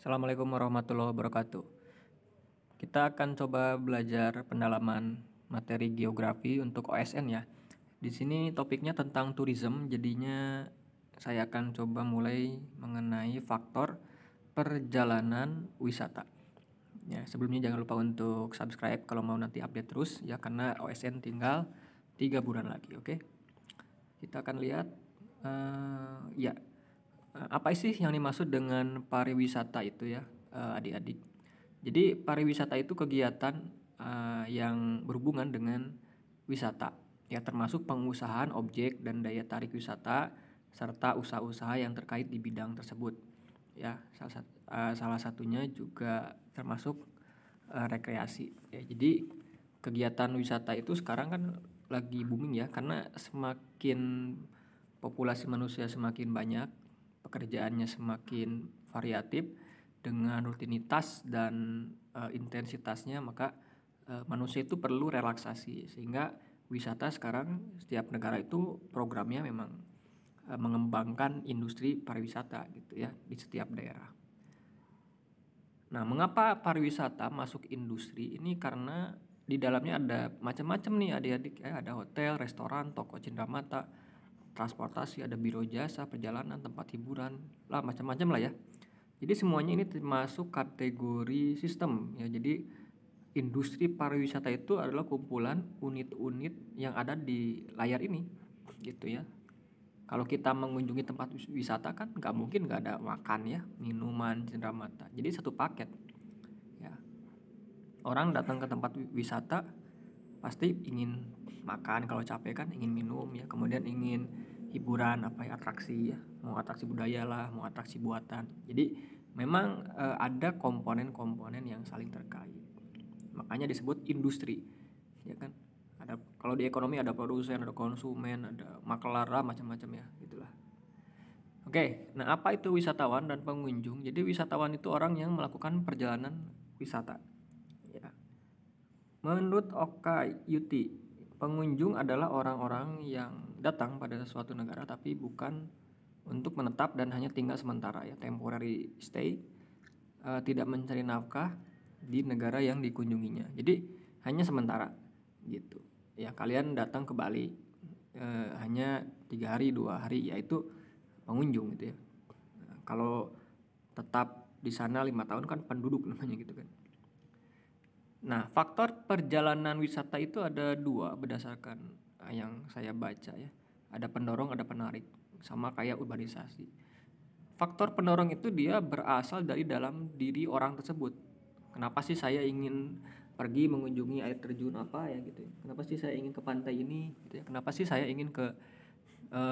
Assalamualaikum warahmatullahi wabarakatuh. Kita akan coba belajar pendalaman materi geografi untuk OSN ya. Di sini topiknya tentang tourism, jadinya saya akan coba mulai mengenai faktor perjalanan wisata. Ya, sebelumnya jangan lupa untuk subscribe kalau mau nanti update terus ya, karena OSN tinggal 3 bulan lagi, oke? Kita akan lihat apa sih yang dimaksud dengan pariwisata itu ya, adik-adik. Jadi pariwisata itu kegiatan yang berhubungan dengan wisata, ya, termasuk pengusahaan objek dan daya tarik wisata serta usaha-usaha yang terkait di bidang tersebut. Ya, salah satunya juga termasuk rekreasi. Ya, jadi kegiatan wisata itu sekarang kan lagi booming ya, karena semakin populasi manusia semakin banyak, pekerjaannya semakin variatif dengan rutinitas dan intensitasnya, maka manusia itu perlu relaksasi, sehingga wisata sekarang setiap negara itu programnya memang mengembangkan industri pariwisata gitu ya di setiap daerah. Nah, mengapa pariwisata masuk industri ini? Karena di dalamnya ada macam-macam nih adik-adik ya, ada hotel, restoran, toko cenderamata, transportasi, ada biro jasa, perjalanan, tempat hiburan, lah macam-macam lah ya. Jadi semuanya ini termasuk kategori sistem ya. Jadi industri pariwisata itu adalah kumpulan unit-unit yang ada di layar ini gitu ya. Kalau kita mengunjungi tempat wisata kan nggak mungkin nggak ada makan ya, minuman, cenderamata. Jadi satu paket ya. Orang datang ke tempat wisata pasti ingin makan, kalau capek kan ingin minum ya, kemudian ingin hiburan, apa ya, atraksi ya, mau atraksi budaya lah, mau atraksi buatan. Jadi memang ada komponen-komponen yang saling terkait, makanya disebut industri ya kan. Ada, kalau di ekonomi ada produsen, ada konsumen, ada makelar lah, macam-macam ya gitulah. Oke, nah apa itu wisatawan dan pengunjung? Jadi wisatawan itu orang yang melakukan perjalanan wisata ya. Menurut Oka Yuti, pengunjung adalah orang-orang yang datang pada suatu negara tapi bukan untuk menetap dan hanya tinggal sementara ya, temporary stay, tidak mencari nafkah di negara yang dikunjunginya. Jadi hanya sementara gitu. Ya, kalian datang ke Bali hanya 3 hari 2 hari, yaitu pengunjung gitu ya. Kalau tetap di sana 5 tahun kan penduduk namanya gitu kan. Nah, faktor perjalanan wisata itu ada 2 berdasarkan yang saya baca ya. Ada pendorong, ada penarik, sama kayak urbanisasi. Faktor pendorong itu dia berasal dari dalam diri orang tersebut. Kenapa sih saya ingin pergi mengunjungi air terjun apa ya gitu ya. Kenapa sih saya ingin ke pantai ini gitu ya. Kenapa sih saya ingin ke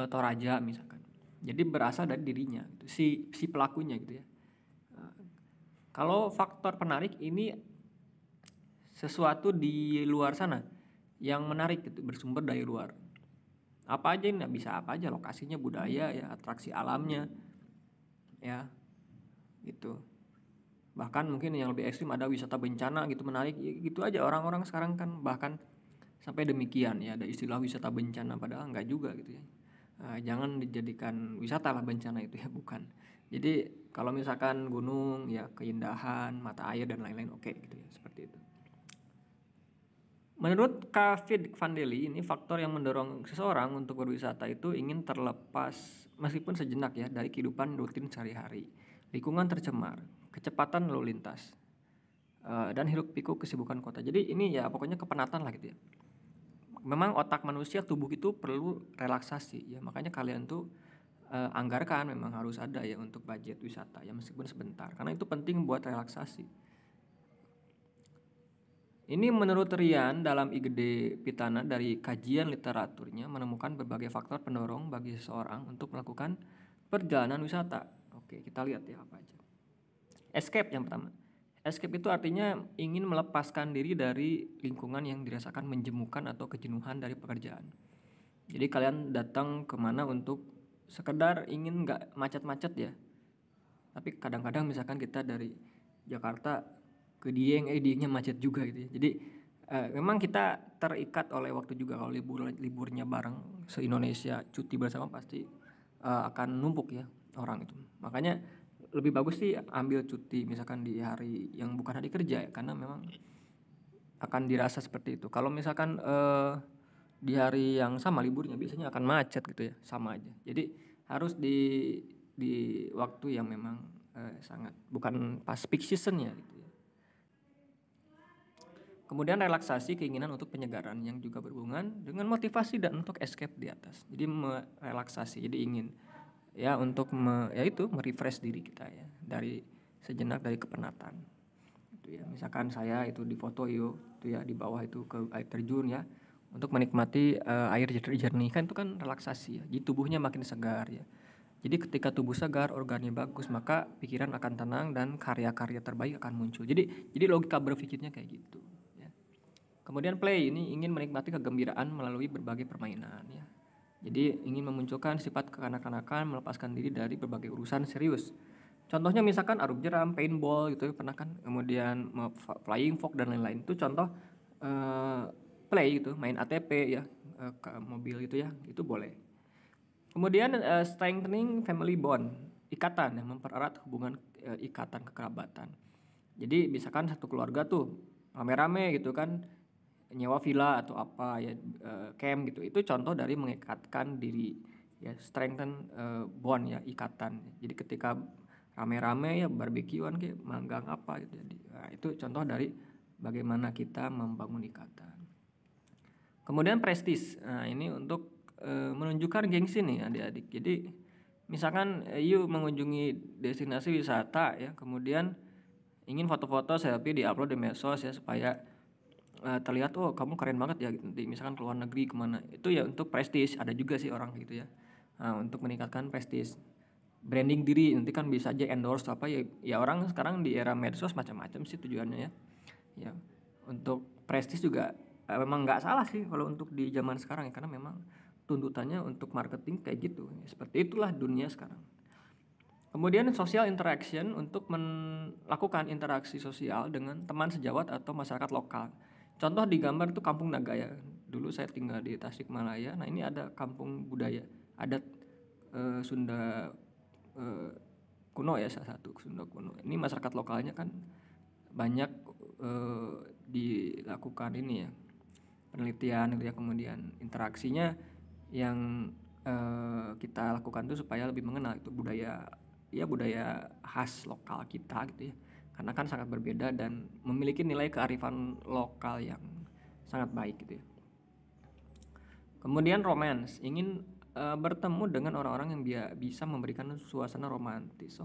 Toraja misalkan. Jadi berasal dari dirinya gitu. Si pelakunya gitu ya. Kalau faktor penarik ini sesuatu di luar sana yang menarik gitu, bersumber dari luar. Apa aja ini, bisa apa aja, lokasinya, budaya ya, atraksi alamnya ya gitu. Bahkan mungkin yang lebih ekstrim ada wisata bencana gitu, menarik gitu aja. Orang-orang sekarang kan bahkan sampai demikian ya, ada istilah wisata bencana, padahal enggak juga gitu ya. Jangan dijadikan wisata lah bencana itu ya, bukan. Jadi kalau misalkan gunung ya, keindahan, mata air dan lain-lain, oke gitu ya, seperti itu. Menurut Kavit Vandeli, ini faktor yang mendorong seseorang untuk berwisata itu ingin terlepas meskipun sejenak ya dari kehidupan rutin sehari-hari, lingkungan tercemar, kecepatan lalu lintas, dan hiruk pikuk kesibukan kota. Jadi ini ya pokoknya kepenatan lah gitu ya. Memang otak manusia, tubuh itu perlu relaksasi ya, makanya kalian tuh anggarkan memang harus ada ya untuk budget wisata ya, meskipun sebentar, karena itu penting buat relaksasi. Ini menurut Rian dalam IGD Pitana, dari kajian literaturnya menemukan berbagai faktor pendorong bagi seseorang untuk melakukan perjalanan wisata. Oke, kita lihat ya apa aja. Escape yang pertama. Escape itu artinya ingin melepaskan diri dari lingkungan yang dirasakan menjemukan atau kejenuhan dari pekerjaan. Jadi kalian datang kemana untuk sekedar ingin nggak macet-macet ya. Tapi kadang-kadang misalkan kita dari Jakarta ke Diengnya macet juga gitu ya. Jadi memang kita terikat oleh waktu juga. Kalau liburnya bareng se-Indonesia cuti bersama pasti akan numpuk ya orang itu. Makanya lebih bagus sih ambil cuti misalkan di hari yang bukan hari kerja ya, karena memang akan dirasa seperti itu. Kalau misalkan di hari yang sama liburnya biasanya akan macet gitu ya, sama aja. Jadi harus di waktu yang memang sangat bukan pas peak seasonnya gitu ya. Kemudian relaksasi, keinginan untuk penyegaran yang juga berhubungan dengan motivasi dan untuk escape di atas. Jadi relaksasi, jadi ingin ya untuk ya itu merefresh diri kita ya dari sejenak dari kepenatan. Itu ya, misalkan saya itu di foto itu ya di bawah itu ke air terjun ya untuk menikmati air jernih kan, itu kan relaksasi ya. Jadi tubuhnya makin segar ya. Jadi ketika tubuh segar, organnya bagus, maka pikiran akan tenang dan karya-karya terbaik akan muncul. Jadi logika berpikirnya kayak gitu. Ya. Kemudian play ini ingin menikmati kegembiraan melalui berbagai permainan. Ya. Jadi ingin memunculkan sifat kekanak-kanakan, melepaskan diri dari berbagai urusan serius. Contohnya misalkan arup jeram, paintball gitu pernah kan. Kemudian flying fox dan lain-lain itu contoh play gitu, main ATP ya, ke mobil gitu ya, itu boleh. Kemudian strengthening family bond, ikatan yang mempererat hubungan ikatan kekerabatan. Jadi misalkan satu keluarga tuh rame-rame gitu kan nyewa villa atau apa ya, camp gitu. Itu contoh dari mengikatkan diri ya, strengthen bond ya, ikatan. Jadi ketika rame-rame ya barbekyuan kayak manggang apa gitu. Jadi itu contoh dari bagaimana kita membangun ikatan. Kemudian prestis. Nah, ini untuk menunjukkan gengsi nih adik-adik. Jadi misalkan you mengunjungi destinasi wisata ya, kemudian ingin foto-foto selfie di-upload di medsos ya supaya terlihat oh kamu keren banget ya gitu. Nanti misalkan ke luar negeri kemana, itu ya untuk prestis. Ada juga sih orang gitu ya. Nah, untuk meningkatkan prestis, branding diri, nanti kan bisa aja endorse apa ya. Ya orang sekarang di era medsos macam-macam sih tujuannya ya. Ya untuk prestis juga memang nggak salah sih kalau untuk di zaman sekarang ya, karena memang tuntutannya untuk marketing kayak gitu. Seperti itulah dunia sekarang. Kemudian social interaction, untuk melakukan interaksi sosial dengan teman sejawat atau masyarakat lokal. Contoh di gambar itu Kampung Nagaya. Dulu saya tinggal di Tasikmalaya. Nah ini ada kampung budaya adat Sunda kuno ya, salah satu Sunda kuno. Ini masyarakat lokalnya kan banyak dilakukan ini ya penelitian gitu ya, kemudian interaksinya yang kita lakukan itu supaya lebih mengenal itu budaya khas lokal kita gitu ya, karena kan sangat berbeda dan memiliki nilai kearifan lokal yang sangat baik gitu ya. Kemudian romance, ingin bertemu dengan orang-orang yang bisa memberikan suasana romantis.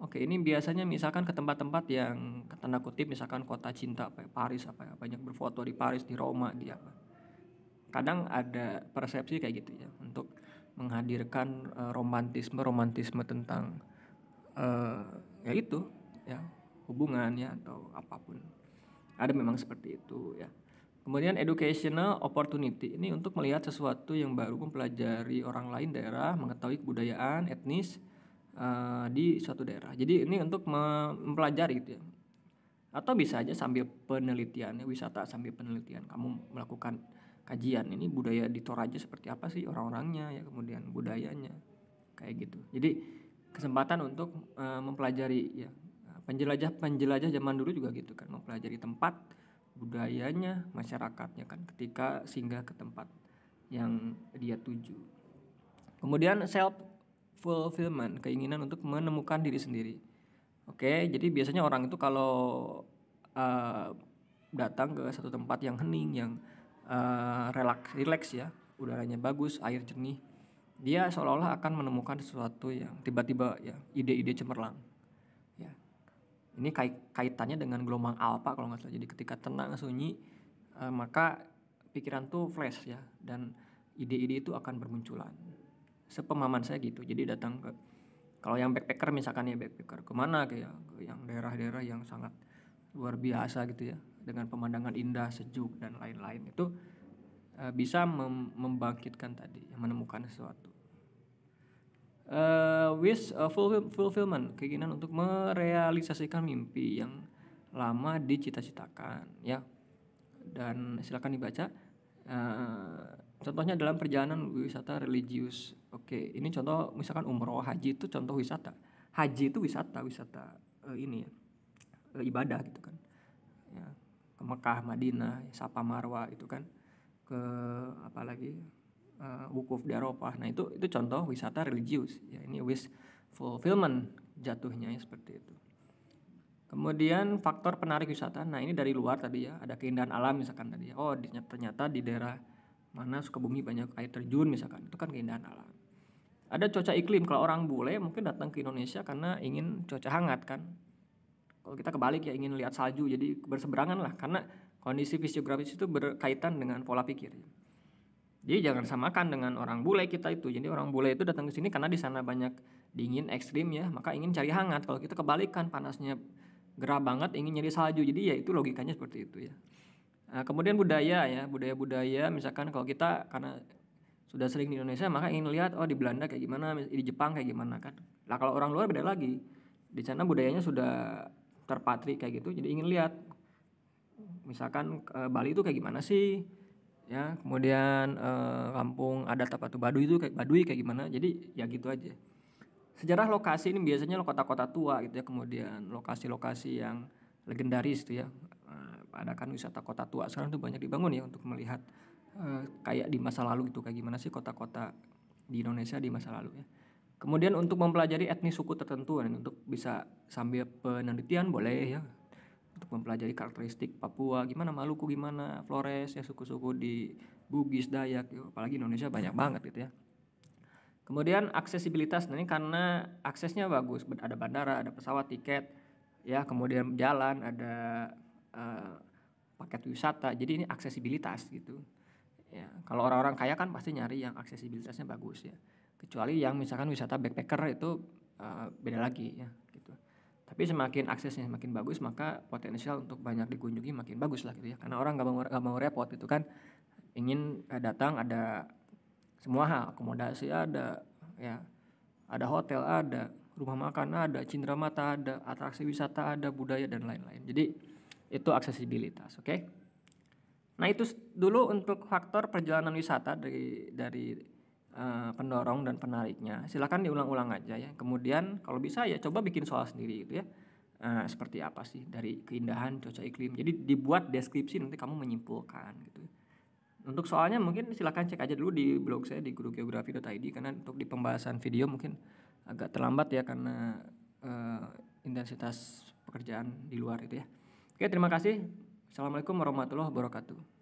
Oke, ini biasanya misalkan ke tempat-tempat yang tanda kutip misalkan kota cinta apa ya, Paris apa ya, banyak berfoto di Paris, di Roma, di apa. Kadang ada persepsi kayak gitu ya, untuk menghadirkan romantisme tentang ya itu ya, hubungan ya atau apapun. Ada memang seperti itu ya. Kemudian educational opportunity, ini untuk melihat sesuatu yang baru, mempelajari orang lain daerah, mengetahui kebudayaan etnis di suatu daerah. Jadi ini untuk mempelajari gitu ya. Atau bisa aja sambil penelitian, wisata sambil penelitian. Kamu melakukan kajian, ini budaya di Toraja seperti apa sih orang-orangnya ya, kemudian budayanya kayak gitu. Jadi kesempatan untuk mempelajari ya, penjelajah zaman dulu juga gitu kan, mempelajari tempat, budayanya, masyarakatnya kan ketika singgah ke tempat yang dia tuju. Kemudian self fulfillment, keinginan untuk menemukan diri sendiri. Oke, jadi biasanya orang itu kalau datang ke satu tempat yang hening, yang relax ya, udaranya bagus, air jernih, dia seolah-olah akan menemukan sesuatu yang tiba-tiba ya, ide-ide cemerlang. Ya, ini kaitannya dengan gelombang alfa kalau nggak salah. Jadi ketika tenang sunyi, maka pikiran tuh flash ya, dan ide-ide itu akan bermunculan. Sepemahaman saya gitu. Jadi datang ke, kalau yang backpacker misalkan ya, backpacker kemana kayak ke yang daerah-daerah yang sangat luar biasa gitu ya, dengan pemandangan indah, sejuk dan lain-lain, itu bisa membangkitkan tadi, menemukan sesuatu. Wish fulfillment, keinginan untuk merealisasikan mimpi yang lama dicita-citakan ya. Dan silakan dibaca. Contohnya dalam perjalanan wisata religius. Oke, ini contoh misalkan umroh, haji itu contoh wisata. haji itu wisata ini ya, ibadah gitu kan. Ya, ke Mekah, Madinah, Safa Marwa itu kan, ke apalagi wukuf di Arafah. Nah itu contoh wisata religius ya, ini wish fulfillment jatuhnya ya, seperti itu. Kemudian faktor penarik wisata, nah ini dari luar tadi ya, ada keindahan alam misalkan tadi ya, oh ternyata di daerah mana Sukabumi banyak air terjun misalkan, itu kan keindahan alam. Ada cuaca iklim, kalau orang bule mungkin datang ke Indonesia karena ingin cuaca hangat kan. Kalau kita kebalik ya, ingin lihat salju, jadi berseberangan lah, karena kondisi fisiografis itu berkaitan dengan pola pikir. Jadi jangan samakan dengan orang bule kita itu. Jadi orang bule itu datang ke sini karena di sana banyak dingin ekstrim ya, maka ingin cari hangat. Kalau kita kebalikan, panasnya gerah banget, ingin nyari salju. Jadi ya itu logikanya seperti itu ya. Nah, kemudian budaya ya, budaya misalkan kalau kita karena sudah sering di Indonesia maka ingin lihat oh di Belanda kayak gimana, di Jepang kayak gimana kan. Lah kalau orang luar beda lagi. Di sana budayanya sudah terpatri kayak gitu, jadi ingin lihat misalkan Bali itu kayak gimana sih ya, kemudian kampung adat apa tuh Baduy itu kayak gimana. Jadi ya gitu aja. Sejarah lokasi ini biasanya kota-kota tua gitu ya, kemudian lokasi-lokasi yang legendaris tuh ya. Ada kan wisata kota tua sekarang tuh banyak dibangun ya untuk melihat kayak di masa lalu gitu, kayak gimana sih kota-kota di Indonesia di masa lalu ya. Kemudian untuk mempelajari etnis suku tertentu dan untuk bisa sambil penelitian boleh ya, untuk mempelajari karakteristik Papua gimana, Maluku gimana, Flores ya, suku-suku di Bugis, Dayak ya, apalagi Indonesia banyak banget gitu ya. Kemudian aksesibilitas, nah ini karena aksesnya bagus, ada bandara, ada pesawat, tiket ya, kemudian jalan, ada paket wisata, jadi ini aksesibilitas gitu ya. Kalau orang-orang kaya kan pasti nyari yang aksesibilitasnya bagus ya, kecuali yang misalkan wisata backpacker itu beda lagi ya gitu. Tapi semakin aksesnya semakin bagus maka potensial untuk banyak dikunjungi makin bagus lah gitu ya, karena orang gak mau repot itu kan, ingin datang ada semua hal, akomodasi ada ya, ada hotel ada, rumah makan ada, cindera mata ada, atraksi wisata ada, budaya dan lain-lain. Jadi itu aksesibilitas, oke? Nah itu dulu untuk faktor perjalanan wisata dari pendorong dan penariknya. Silakan diulang-ulang aja ya. Kemudian kalau bisa ya coba bikin soal sendiri gitu ya. Seperti apa sih dari keindahan cuaca iklim. Jadi dibuat deskripsi, nanti kamu menyimpulkan gitu. Untuk soalnya mungkin silakan cek aja dulu di blog saya di gurugeografi.id, karena untuk di pembahasan video mungkin agak terlambat ya karena intensitas pekerjaan di luar itu ya. Oke, terima kasih. Assalamualaikum warahmatullahi wabarakatuh.